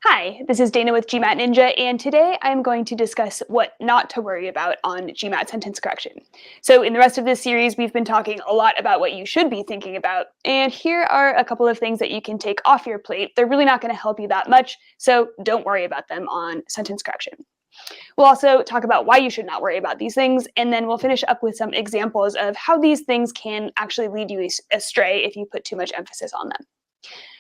Hi, this is Dana with GMAT Ninja, and today I'm going to discuss what not to worry about on GMAT sentence correction. So in the rest of this series, we've been talking a lot about what you should be thinking about, and here are a couple of things that you can take off your plate. They're really not going to help you that much, so don't worry about them on sentence correction. We'll also talk about why you should not worry about these things, and then we'll finish up with some examples of how these things can actually lead you astray if you put too much emphasis on them.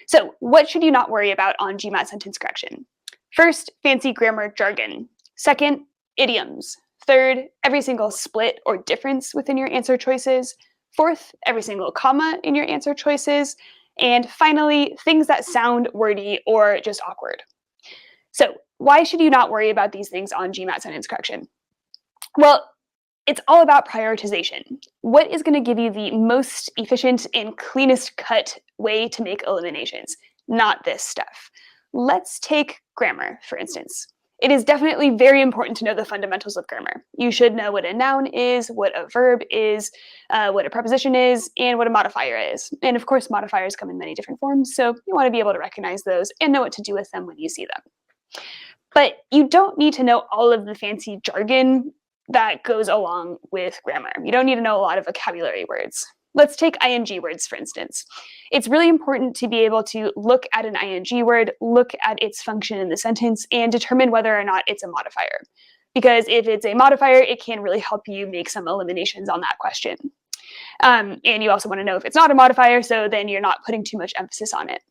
So what should you not worry about on GMAT sentence correction? First, fancy grammar jargon. Second, idioms. Third, every single split or difference within your answer choices. Fourth, every single comma in your answer choices. And finally, things that sound wordy or just awkward. So why should you not worry about these things on GMAT sentence correction? Well, it's all about prioritization. What is going to give you the most efficient and cleanest cut way to make eliminations? Not this stuff. Let's take grammar, for instance. It is definitely very important to know the fundamentals of grammar. You should know what a noun is, what a verb is, what a preposition is, and what a modifier is. And of course, modifiers come in many different forms, so you want to be able to recognize those and know what to do with them when you see them. But you don't need to know all of the fancy jargon that goes along with grammar. You don't need to know a lot of vocabulary words. Let's take ing words, for instance. It's really important to be able to look at an ing word, look at its function in the sentence, and determine whether or not it's a modifier. Because if it's a modifier, it can really help you make some eliminations on that question. And you also want to know if it's not a modifier, so then you're not putting too much emphasis on it.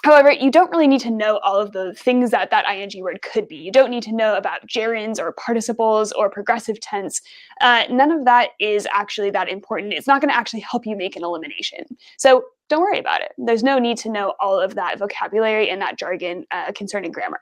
However, you don't really need to know all of the things that ing word could be. You don't need to know about gerunds or participles or progressive tense. None of that is actually that important. It's not going to actually help you make an elimination. So don't worry about it. There's no need to know all of that vocabulary and that jargon concerning grammar.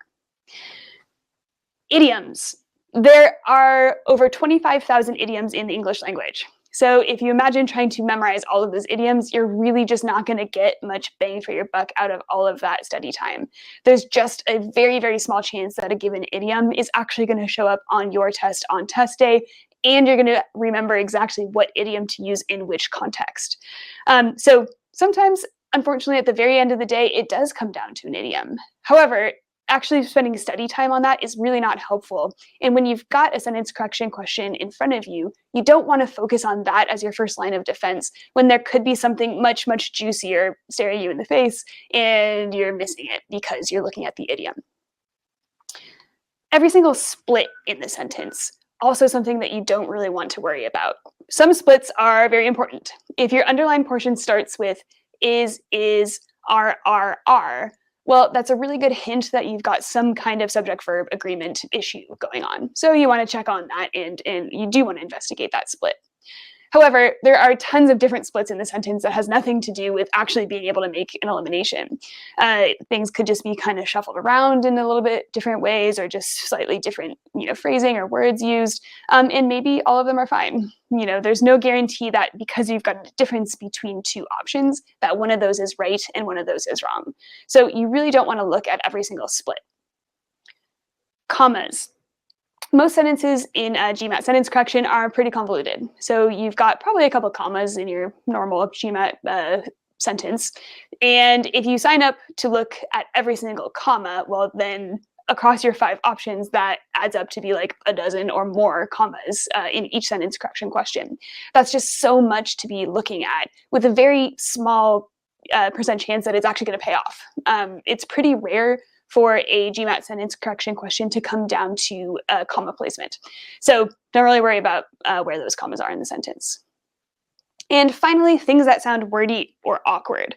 Idioms. There are over 25,000 idioms in the English language. So if you imagine trying to memorize all of those idioms, you're really just not going to get much bang for your buck out of all of that study time. There's just a very, very small chance that a given idiom is actually going to show up on your test on test day, and you're going to remember exactly what idiom to use in which context. So sometimes, unfortunately, at the very end of the day, it does come down to an idiom. However, actually spending study time on that is really not helpful. And when you've got a sentence correction question in front of you, you don't want to focus on that as your first line of defense when there could be something much, much juicier staring you in the face and you're missing it because you're looking at the idiom. Every single split in the sentence, also something that you don't really want to worry about. Some splits are very important. If your underlined portion starts with is, are, well, that's a really good hint that you've got some kind of subject-verb agreement issue going on. So you want to check on that, and you do want to investigate that split. However, there are tons of different splits in the sentence that has nothing to do with actually being able to make an elimination. Things could just be kind of shuffled around in a little bit different ways, or just slightly different, phrasing or words used, and maybe all of them are fine. There's no guarantee that because you've got a difference between two options, that one of those is right and one of those is wrong. So you really don't want to look at every single split. Commas. Most sentences in GMAT sentence correction are pretty convoluted. So you've got probably a couple commas in your normal GMAT sentence. And if you sign up to look at every single comma, well, then across your 5 options, that adds up to be like a dozen or more commas in each sentence correction question. That's just so much to be looking at with a very small percent chance that it's actually going to pay off. It's pretty rare for a GMAT sentence correction question to come down to comma placement. So don't really worry about where those commas are in the sentence. And finally, things that sound wordy or awkward.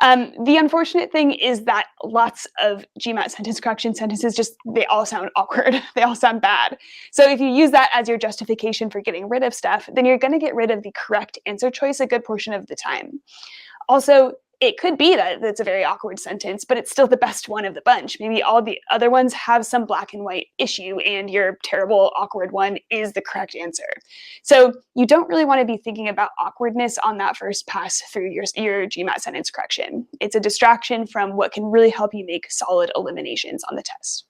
The unfortunate thing is that lots of GMAT sentence correction sentences they all sound awkward. They all sound bad. So if you use that as your justification for getting rid of stuff, then you're going to get rid of the correct answer choice a good portion of the time. Also, it could be that it's a very awkward sentence, but it's still the best one of the bunch. Maybe all the other ones have some black and white issue, and your terrible, awkward one is the correct answer. So you don't really want to be thinking about awkwardness on that first pass through your GMAT sentence correction. It's a distraction from what can really help you make solid eliminations on the test.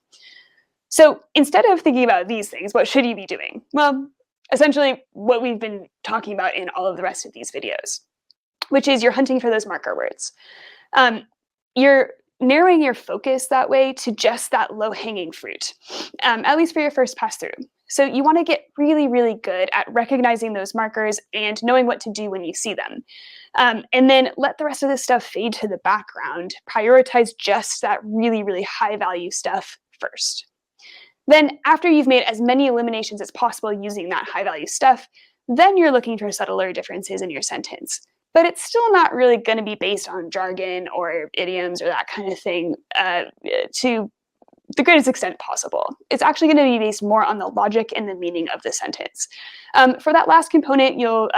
So instead of thinking about these things, what should you be doing? Well, essentially what we've been talking about in all of the rest of these videos, which is you're hunting for those marker words. You're narrowing your focus that way to just that low-hanging fruit, at least for your first pass through. So you want to get really, really good at recognizing those markers and knowing what to do when you see them. And then let the rest of this stuff fade to the background. Prioritize just that really, really high value stuff first. Then after you've made as many eliminations as possible using that high value stuff, then you're looking for subtler differences in your sentence. But it's still not really going to be based on jargon or idioms or that kind of thing to the greatest extent possible. It's actually going to be based more on the logic and the meaning of the sentence. For that last component, you'll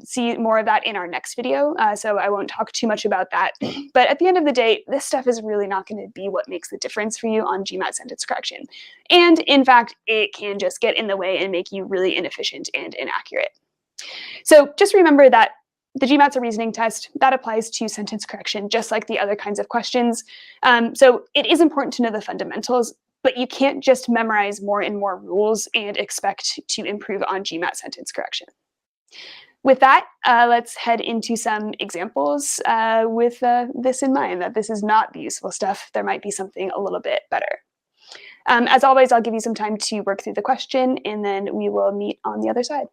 see more of that in our next video, so I won't talk too much about that. But at the end of the day, this stuff is really not going to be what makes the difference for you on GMAT sentence correction. And in fact, it can just get in the way and make you really inefficient and inaccurate. So just remember that the GMAT's a reasoning test. That applies to sentence correction, just like the other kinds of questions. So it is important to know the fundamentals, but you can't just memorize more and more rules and expect to improve on GMAT sentence correction. With that, let's head into some examples with this in mind, that this is not the useful stuff. There might be something a little bit better. As always, I'll give you some time to work through the question, and then we will meet on the other side.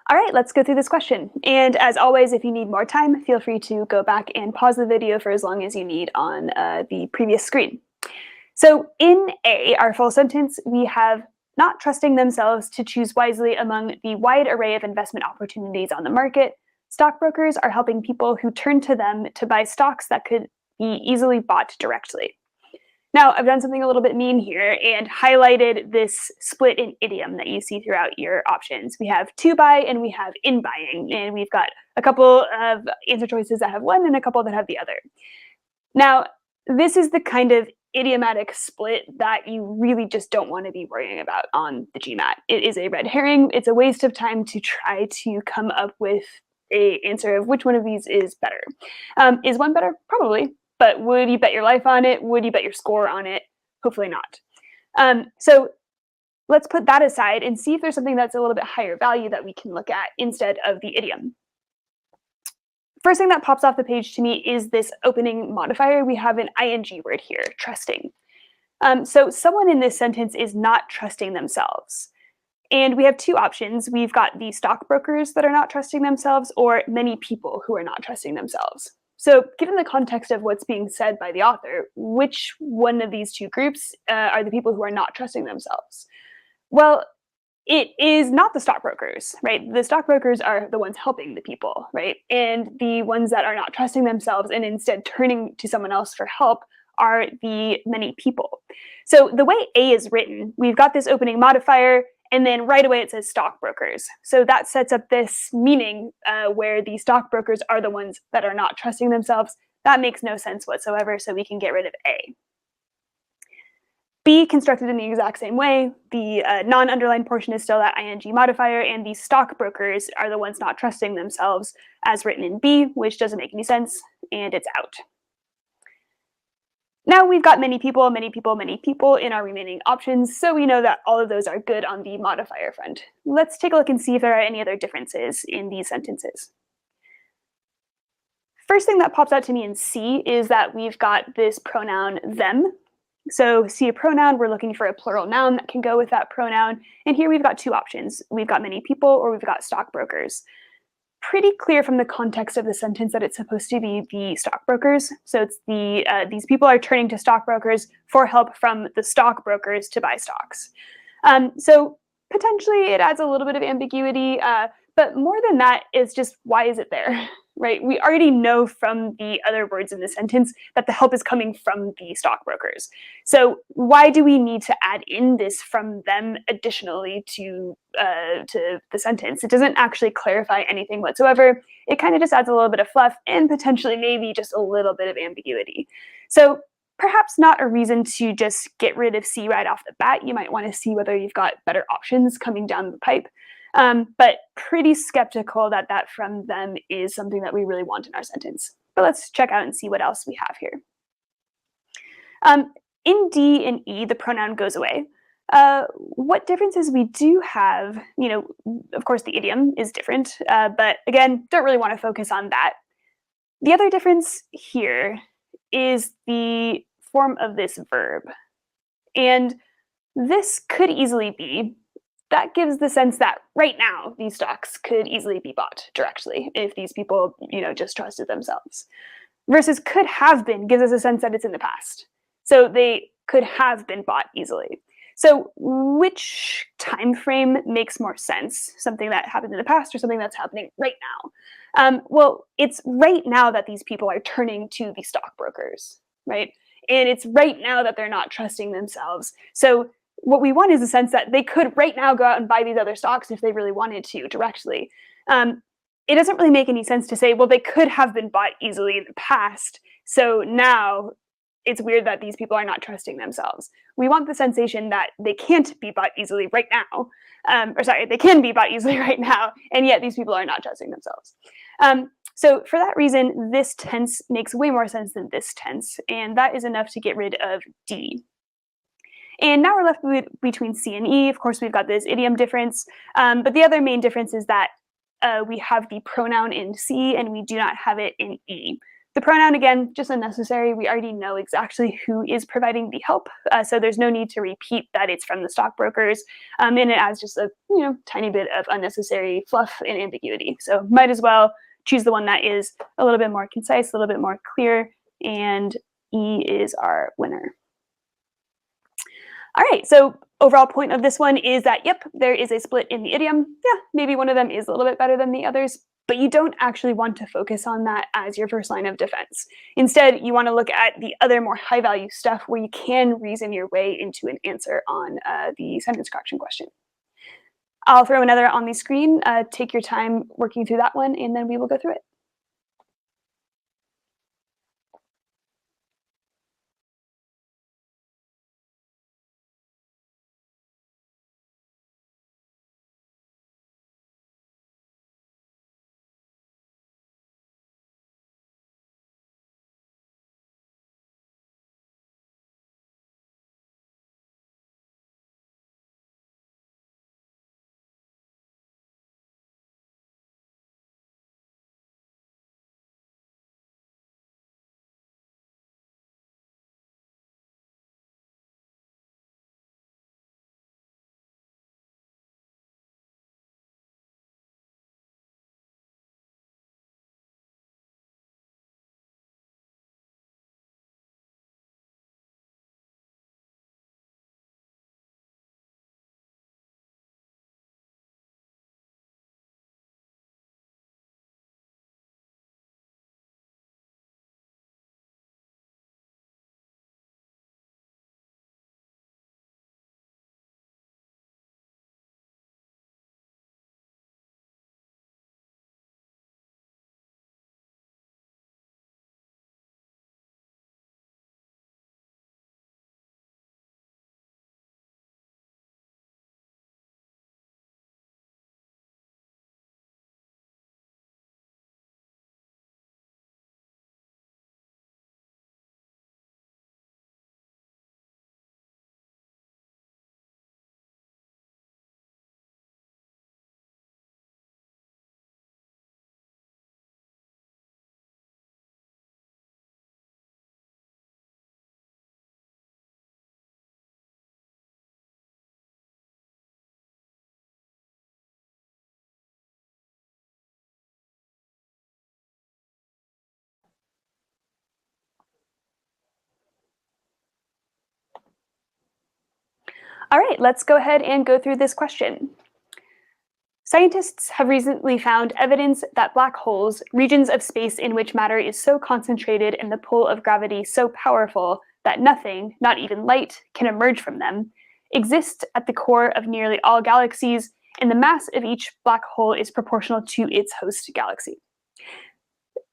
All right, let's go through this question. And as always, if you need more time, feel free to go back and pause the video for as long as you need on the previous screen. So in A, our full sentence, we have not trusting themselves to choose wisely among the wide array of investment opportunities on the market. Stockbrokers are helping people who turn to them to buy stocks that could be easily bought directly. Now, I've done something a little bit mean here and highlighted this split in idiom that you see throughout your options. We have to buy and we have in buying, and we've got a couple of answer choices that have one and a couple that have the other. Now, this is the kind of idiomatic split that you really just don't want to be worrying about on the GMAT. It is a red herring. It's a waste of time to try to come up with an answer of which one of these is better. Is one better? Probably. But would you bet your life on it? Would you bet your score on it? Hopefully not. So let's put that aside and see if there's something that's a little bit higher value that we can look at instead of the idiom. First thing that pops off the page to me is this opening modifier. We have an ing word here, trusting. So someone in this sentence is not trusting themselves. And we have two options. We've got the stockbrokers that are not trusting themselves, or many people who are not trusting themselves. So given the context of what's being said by the author, which one of these two groups are the people who are not trusting themselves? Well, it is not the stockbrokers, right? The stockbrokers are the ones helping the people, right? And the ones that are not trusting themselves and instead turning to someone else for help are the many people. So the way A is written, we've got this opening modifier, and then right away it says stockbrokers. So that sets up this meaning where the stockbrokers are the ones that are not trusting themselves. That makes no sense whatsoever, so we can get rid of A. B constructed in the exact same way. The non-underlined portion is still that ing modifier, and the stockbrokers are the ones not trusting themselves, as written in B, which doesn't make any sense, and it's out. Now we've got many people, many people, many people in our remaining options, so we know that all of those are good on the modifier front. Let's take a look and see if there are any other differences in these sentences. First thing that pops out to me in C is that we've got this pronoun them. So see a pronoun, we're looking for a plural noun that can go with that pronoun. And here we've got two options. We've got many people or we've got stockbrokers. Pretty clear from the context of the sentence that it's supposed to be the stockbrokers. So it's these people are turning to stockbrokers for help from the stockbrokers to buy stocks. So potentially it adds a little bit of ambiguity, but more than that is just why is it there? Right? We already know from the other words in the sentence that the help is coming from the stockbrokers. So why do we need to add in this from them additionally to the sentence? It doesn't actually clarify anything whatsoever. It kind of just adds a little bit of fluff and potentially maybe just a little bit of ambiguity. So perhaps not a reason to just get rid of C right off the bat. You might want to see whether you've got better options coming down the pipe. But pretty skeptical that that from them is something that we really want in our sentence. But let's check out and see what else we have here. In D and E, the pronoun goes away. What differences we do have, of course the idiom is different, but again, don't really want to focus on that. The other difference here is the form of this verb. And this could easily be, that gives the sense that right now these stocks could easily be bought directly if these people, just trusted themselves. Versus could have been gives us a sense that it's in the past. So they could have been bought easily. So which time frame makes more sense? Something that happened in the past or something that's happening right now? Well, it's right now that these people are turning to the stockbrokers, right? And it's right now that they're not trusting themselves. So what we want is a sense that they could right now go out and buy these other stocks if they really wanted to directly. It doesn't really make any sense to say, well, they could have been bought easily in the past, so now it's weird that these people are not trusting themselves. We want the sensation that they can't be bought easily right now, they can be bought easily right now, and yet these people are not trusting themselves. So for that reason, this tense makes way more sense than this tense, and that is enough to get rid of D. And now we're left between C and E. Of course, we've got this idiom difference, but the other main difference is that we have the pronoun in C and we do not have it in E. The pronoun, again, just unnecessary. We already know exactly who is providing the help, so there's no need to repeat that it's from the stockbrokers, and it adds just a tiny bit of unnecessary fluff and ambiguity. So might as well choose the one that is a little bit more concise, a little bit more clear, and E is our winner. All right, so overall point of this one is that, yep, there is a split in the idiom. Yeah, maybe one of them is a little bit better than the others, but you don't actually want to focus on that as your first line of defense. Instead, you want to look at the other more high-value stuff where you can reason your way into an answer on the sentence correction question. I'll throw another on the screen. Take your time working through that one, and then we will go through it. All right, let's go ahead and go through this question. Scientists have recently found evidence that black holes, regions of space in which matter is so concentrated and the pull of gravity so powerful that nothing, not even light, can emerge from them, exist at the core of nearly all galaxies, and the mass of each black hole is proportional to its host galaxy.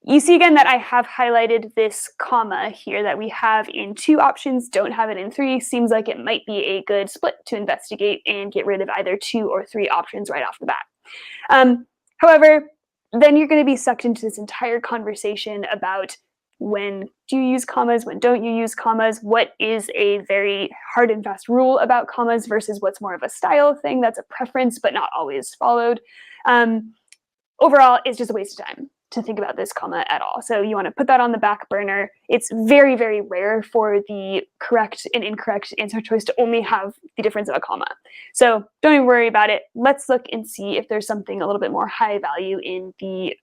You see again that I have highlighted this comma here that we have in 2 options, don't have it in 3. Seems like it might be a good split to investigate and get rid of either 2 or 3 options right off the bat. However, then you're going to be sucked into this entire conversation about when do you use commas, when don't you use commas, what is a very hard and fast rule about commas versus what's more of a style thing that's a preference but not always followed. Overall, it's just a waste of time to think about this comma at all. So you want to put that on the back burner. It's very, very rare for the correct and incorrect answer choice to only have the difference of a comma. So don't even worry about it. Let's look and see if there's something a little bit more high value in the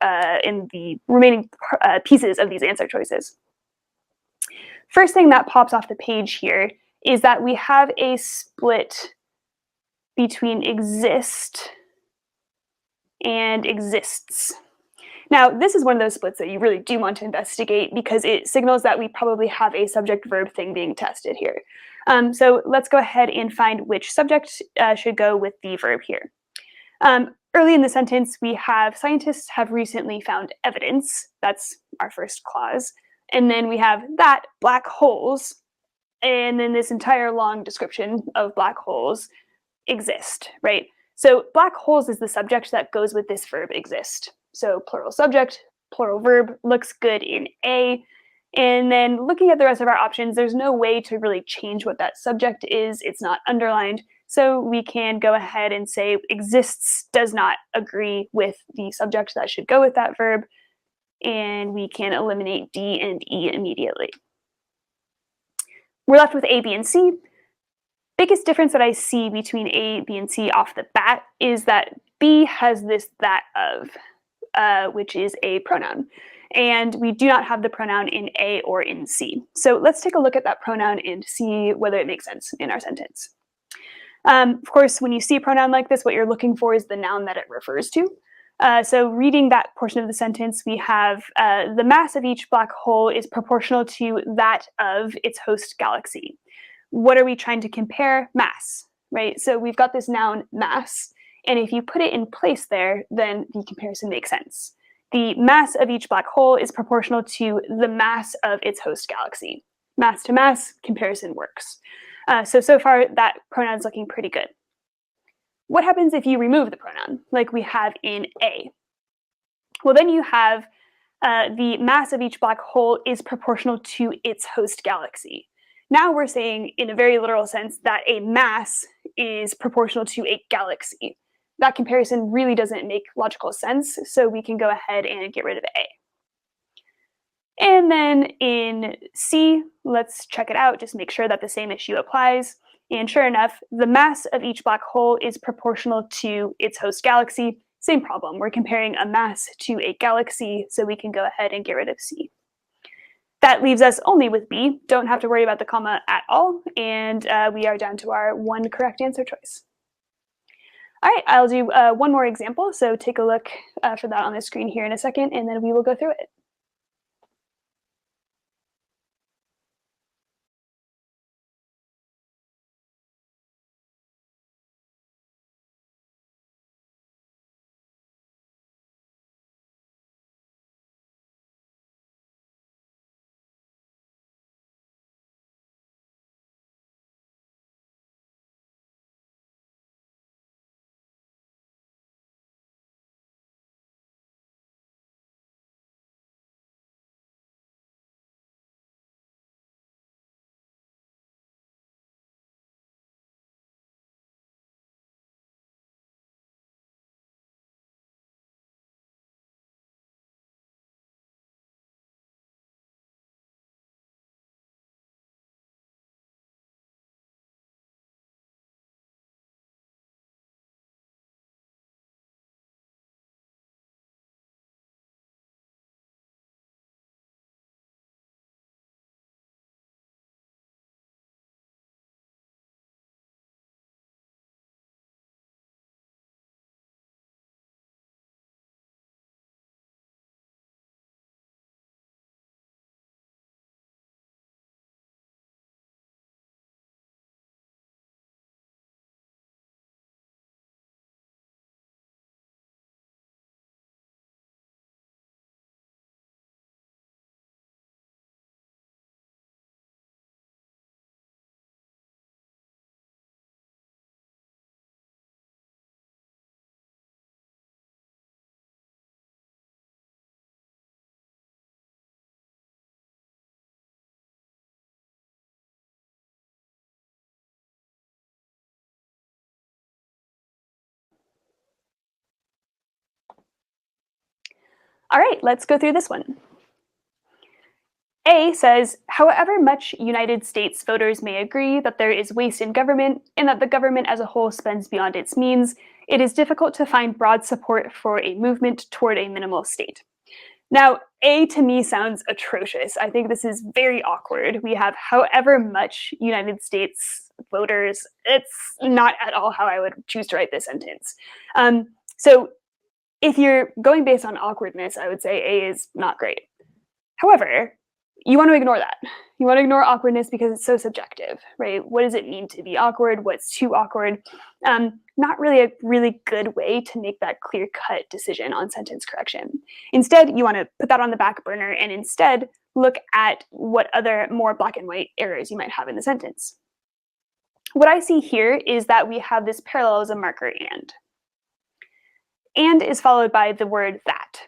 remaining pieces of these answer choices. First thing that pops off the page here is that we have a split between exist and exists. Now, this is one of those splits that you really do want to investigate because it signals that we probably have a subject-verb thing being tested here. So let's go ahead and find which subject should go with the verb here. Early in the sentence, we have scientists have recently found evidence. That's our first clause. And then we have that black holes, and then this entire long description of black holes exist, right? So black holes is the subject that goes with this verb exist. So plural subject, plural verb looks good in A. And then looking at the rest of our options, there's no way to really change what that subject is. It's not underlined. So we can go ahead and say exists does not agree with the subject that should go with that verb. And we can eliminate D and E immediately. We're left with A, B, and C. Biggest difference that I see between A, B, and C off the bat is that B has this that of, which is a pronoun. And we do not have the pronoun in A or in C. So let's take a look at that pronoun and see whether it makes sense in our sentence. Of course, when you see a pronoun like this, what you're looking for is the noun that it refers to. So reading that portion of the sentence, we have the mass of each black hole is proportional to that of its host galaxy. What are we trying to compare? Mass, right? So we've got this noun mass, and if you put it in place there, then the comparison makes sense. The mass of each black hole is proportional to the mass of its host galaxy. Mass to mass, comparison works. So far, that pronoun's looking pretty good. What happens if you remove the pronoun, like we have in A? Well, then you have the mass of each black hole is proportional to its host galaxy. Now we're saying, in a very literal sense, that a mass is proportional to a galaxy. That comparison really doesn't make logical sense, so we can go ahead and get rid of A. And then in C, let's check it out, just make sure that the same issue applies. And sure enough, the mass of each black hole is proportional to its host galaxy. Same problem, we're comparing a mass to a galaxy, so we can go ahead and get rid of C. That leaves us only with B. Don't have to worry about the comma at all, and we are down to our one correct answer choice. All right, I'll do one more example, so take a look for that on the screen here in a second, and then we will go through it. All right, let's go through this one. A says, however much United States voters may agree that there is waste in government and that the government as a whole spends beyond its means, it is difficult to find broad support for a movement toward a minimal state. Now, A to me sounds atrocious. I think this is very awkward. We have however much United States voters. It's not at all how I would choose to write this sentence. So if you're going based on awkwardness, I would say A is not great. However, you want to ignore that. You want to ignore awkwardness because it's so subjective, right? What does it mean to be awkward? What's too awkward? Not really a really good way to make that clear-cut decision on sentence correction. Instead, you want to put that on the back burner and instead look at what other more black and white errors you might have in the sentence. What I see here is that we have this parallelism marker and is followed by the word that.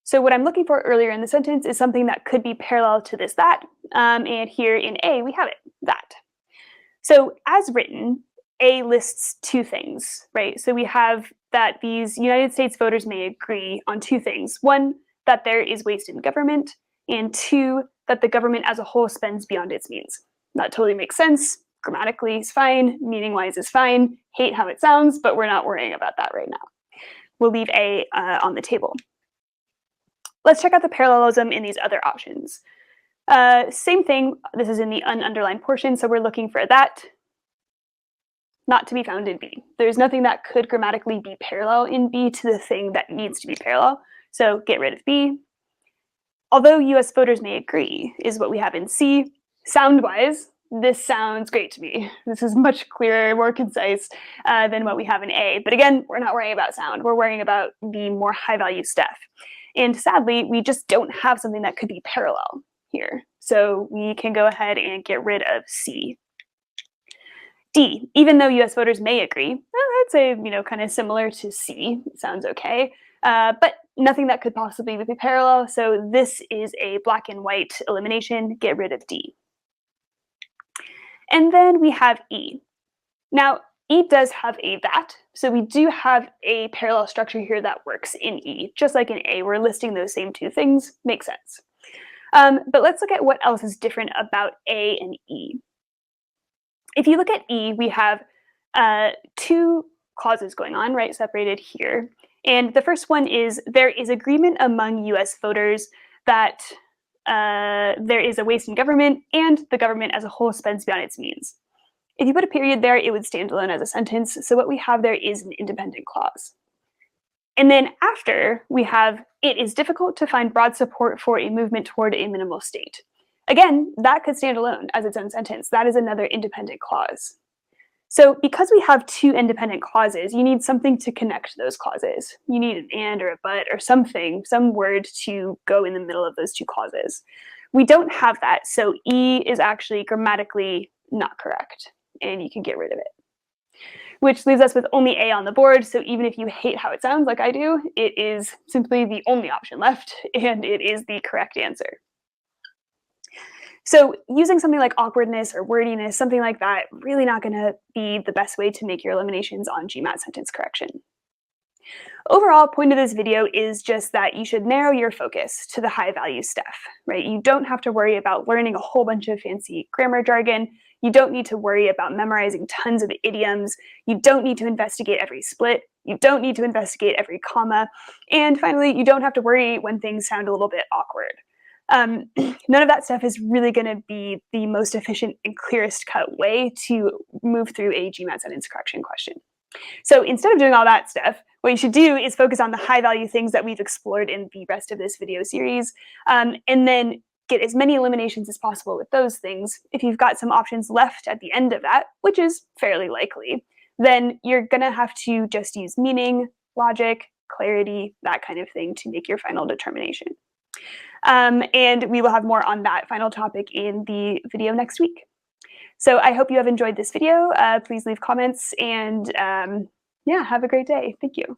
So what I'm looking for earlier in the sentence is something that could be parallel to this that, and here in A, we have it, that. So as written, A lists two things, right? So we have that these United States voters may agree on two things. One, that there is waste in government, and two, that the government as a whole spends beyond its means. That totally makes sense. Grammatically is fine, meaning-wise is fine. Hate how it sounds, but we're not worrying about that right now. We'll leave A on the table. Let's check out the parallelism in these other options. Same thing, this is in the ununderlined portion, so we're looking for that, not to be found in B. There's nothing that could grammatically be parallel in B to the thing that needs to be parallel, so get rid of B. Although US voters may agree is what we have in C. Sound-wise, this sounds great to me. This is much clearer, more concise than what we have in A. But again, we're not worrying about sound. We're worrying about the more high-value stuff. And sadly, we just don't have something that could be parallel here. So we can go ahead and get rid of C. D, even though US voters may agree, I'd say, kind of similar to C, it sounds okay, but nothing that could possibly be parallel. So this is a black and white elimination, get rid of D. And then we have E. Now, E does have a that, so we do have a parallel structure here that works in E. Just like in A, we're listing those same two things, makes sense. But let's look at what else is different about A and E. If you look at E, we have two clauses going on, right, separated here. And the first one is there is agreement among US voters that there is a waste in government and the government as a whole spends beyond its means. If you put a period there, it would stand alone as a sentence. So what we have there is an independent clause. And then after, we have, it is difficult to find broad support for a movement toward a minimal state. Again, that could stand alone as its own sentence. That is another independent clause. So because we have two independent clauses, you need something to connect those clauses. You need an and or a but or something, some word to go in the middle of those two clauses. We don't have that, so E is actually grammatically not correct, and you can get rid of it. Which leaves us with only A on the board, so even if you hate how it sounds like I do, it is simply the only option left, and it is the correct answer. So using something like awkwardness or wordiness, something like that, really not going to be the best way to make your eliminations on GMAT sentence correction. Overall, point of this video is just that you should narrow your focus to the high-value stuff, right? You don't have to worry about learning a whole bunch of fancy grammar jargon. You don't need to worry about memorizing tons of idioms. You don't need to investigate every split. You don't need to investigate every comma. And finally, you don't have to worry when things sound a little bit awkward. None of that stuff is really going to be the most efficient and clearest cut way to move through a GMAT sentence correction question. So instead of doing all that stuff, what you should do is focus on the high-value things that we've explored in the rest of this video series, and then get as many eliminations as possible with those things. If you've got some options left at the end of that, which is fairly likely, then you're going to have to just use meaning, logic, clarity, that kind of thing to make your final determination. And we will have more on that final topic in the video next week. So I hope you have enjoyed this video. Please leave comments and yeah, have a great day. Thank you.